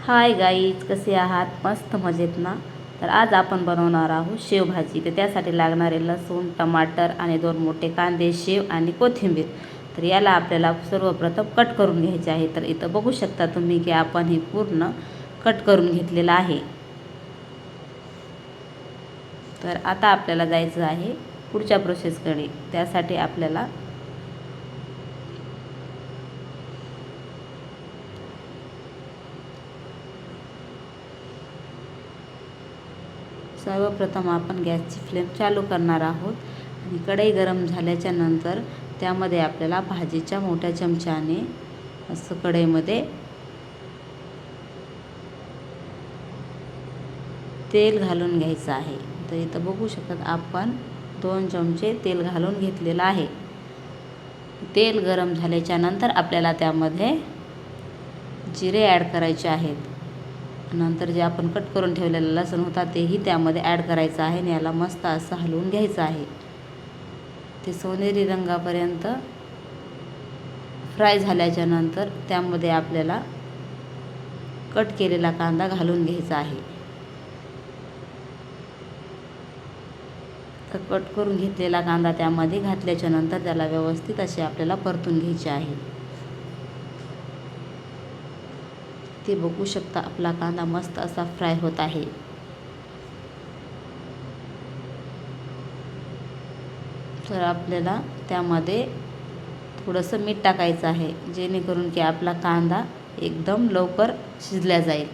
Hi guys, कसे आहात? मस्त मजेत ना? तर आज आपण बनवणार आहोत शेवभाजी. तर त्यासाठी लागणारे लसूण, टमाटर आणि 2 मोठे कांदे, शेव आणि कोथिंबीर. तर याला आपल्याला सर्वप्रथम कट करून घ्यायचे आहे. तर इथं बघू शकता तुम्ही की आपण हे पूर्ण कट करून घेतलेलं आहे. तर आता आपल्याला जायचं आहे पुढच्या प्रोसेसकडे. त्यासाठी आपल्याला सर्वप्रथम आपण गॅसची फ्लेम चालू करणार आहोत आणि कढई गरम झाल्याच्या नंतर त्यामध्ये आपल्याला भाजीच्या मोठ्या चमच्याने असं कढईमध्ये तेल घालून घ्यायचं आहे. तर इथं बघू शकतात आपण 2 चमचे तेल घालून घेतलेलं आहे. तेल गरम झाल्याच्या नंतर आपल्याला त्यामध्ये जिरे ॲड करायचे आहेत. नंतर जे आपण कट करून ठेवलेला लसूण होता तेही त्यामध्ये ॲड करायचं आहे आणि याला मस्त असं हलवून घ्यायचं आहे. ते सोनेरी रंगापर्यंत फ्राय झाल्याच्या नंतर त्यामध्ये आपल्याला कट केलेला कांदा घालून घ्यायचा आहे. तर कट करून घेतलेला कांदा त्यामध्ये घातल्याच्या नंतर त्याला व्यवस्थित असे आपल्याला परतून घ्यायचे आहे. ते बघू शकता आपला कांदा मस्त असा फ्राय होत आहे. तर आपल्याला त्यामध्ये थोडंसं मीठ टाकायचं आहे, जेणेकरून की आपला कांदा एकदम लवकर शिजला जाईल.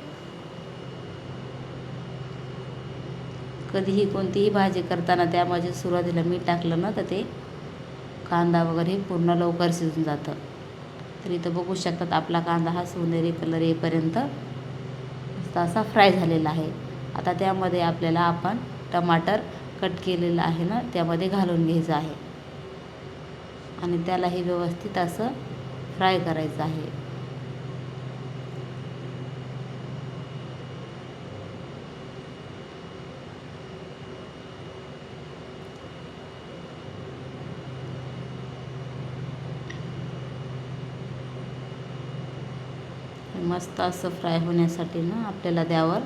कधीही कोणतीही भाजी करताना त्यामध्ये सुरुवातीला मीठ टाकलं ना तर ते कांदा वगैरे पूर्ण लवकर शिजून जातं. तर इथं बघू शकतात आपला कांदा हा सोनेरी कलर येईपर्यंत असा फ्राय झालेला आहे. आता त्यामध्ये आपल्याला आपण टमाटर कट केलेलं आहे ना त्यामध्ये घालून घ्यायचं आहे आणि त्यालाही व्यवस्थित असं फ्राय करायचं आहे. मस्त असं फ्राय होण्यासाठी ना आपल्याला त्यावर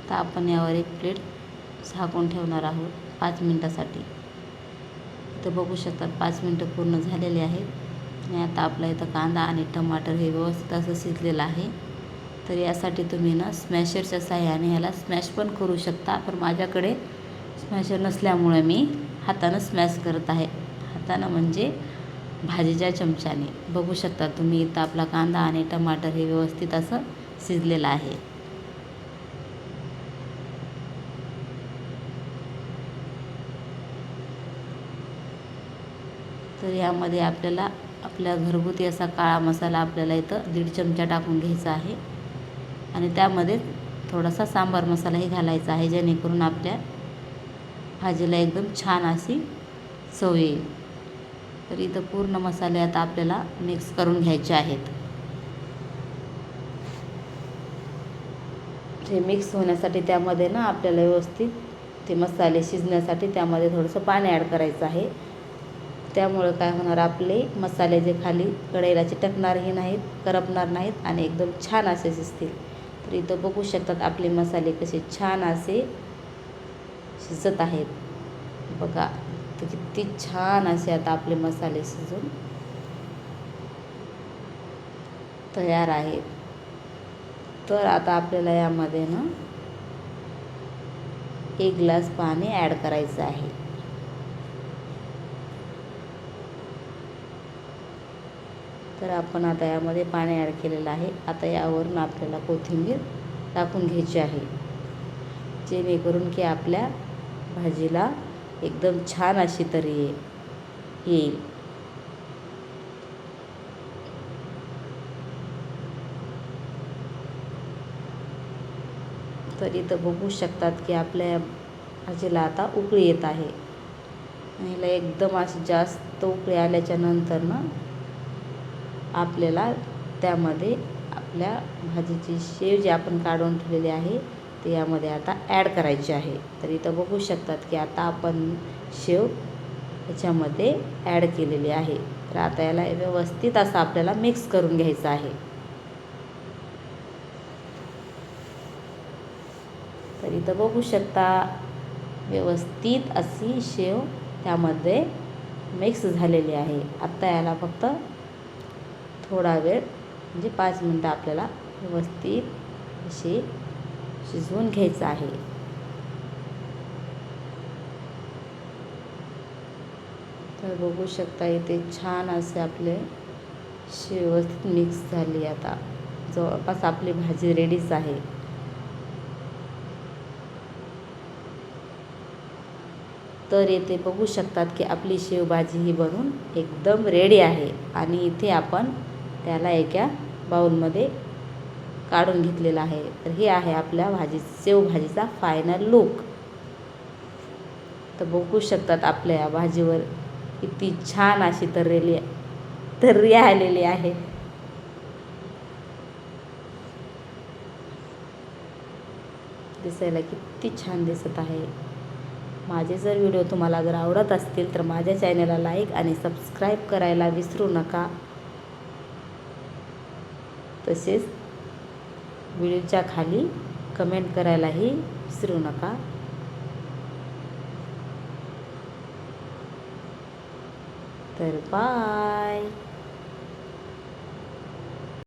तर आपण यावर एक प्लेट झाकून ठेवणार आहोत 5 मिनटासाठी. तर बघू शकतात 5 मिनटं पूर्ण झालेले आहेत आणि आता आपला इथं कांदा आणि टमाटर हे व्यवस्थित असं शिजलेलं आहे. तर यासाठी तुम्ही ना स्मॅशरच्या साहाय्याने ह्याला स्मॅश पण करू शकता, पण माझ्याकडे स्मॅशर नसल्यामुळे मी हातानं स्मॅश करत आहे. हातानं म्हणजे भाजीच्या चमच्याने. बघू शकता तुम्ही इथं आपला कांदा आणि टमाटर हे व्यवस्थित असं शिजलेलं आहे. तर यामध्ये आपल्याला आपल्या घरगुती असा काळा मसाला आपल्याला इथं 1.5 चमचा टाकून घ्यायचा आहे आणि त्यामध्ये थोडासा सांबार मसालाही घालायचा आहे, जेणेकरून आपल्या भाजीला एकदम छान अशी चव येईल. तर इथं पूर्ण मसाले आता आपल्याला मिक्स करून घ्यायचे आहेत. हे मिक्स होण्यासाठी त्यामध्ये ना आपल्याला व्यवस्थित ते मसाले शिजण्यासाठी त्यामध्ये थोडंसं पाणी ॲड करायचं आहे. त्यामुळं काय होणार, आपले मसाले जे खाली कढईला चिटकणारही नाहीत, करपणार नाहीत आणि एकदम छान असे शिजतील. तर इथं बघू शकतात आपले मसाले कसे छान असे शिजत आहेत. बघा तर किती छान असे आता आपले मसाले शिजून तयार आहेत. तर आता आपल्याला यामध्ये ना 1 ग्लास पाणी ॲड करायचं आहे. तर आपण आता यामध्ये पाणी ॲड केलेलं आहे. आता यावरून आपल्याला कोथिंबीर टाकून घ्यायची आहे, जेणेकरून की आपल्या भाजीला एकदम छान अशी तरी येईल. तर इथं बघू शकतात की आपल्या भाजीला आता उकळी येत आहे आणि हिला एकदम अशी जास्त उकळी आल्याच्या नंतर ना आपल्याला त्यामध्ये आपल्या भाजीची शेव जी आपण काढून ठेवलेली आहे ते यामध्ये आता ॲड करायचे आहे. तर इथं बघू शकतात की आता आपण शेव याच्यामध्ये ॲड केलेली आहे. तर आता याला व्यवस्थित असं आपल्याला मिक्स करून घ्यायचं आहे. तर इथं बघू शकता व्यवस्थित अशी शेव त्यामध्ये मिक्स झालेली आहे. आता याला फक्त थोडा वेळ म्हणजे 5 मिनटं आपल्याला व्यवस्थित अशी शिजवून घ्यायचं आहे. तर बघू शकता इथे छान असे आपले व्यवस्थित मिक्स झाली. आता जवळपास आपली भाजी रेडीच आहे. तर येथे बघू शकतात की आपली शेवभाजी ही बनून एकदम रेडी आहे. आणि इथे आपण त्याला एका बाउलमध्ये काढून घेतलेला आहे. तर हे आहे आपल्या शेवभाजीचा फायनल लूक. तर बघू शकतात आपल्या या भाजीवर किती छान अशी तर्री आलेली आहे. दिसायला किती छान दिसत आहे. माझे जर व्हिडिओ तुम्हाला जर आवडत असतील तर माझ्या चॅनलला लाईक आणि सबस्क्राईब करायला विसरू नका. तसेच व्हिडिओच्या खाली कमेंट करायलाही विसरू नका. तर बाय.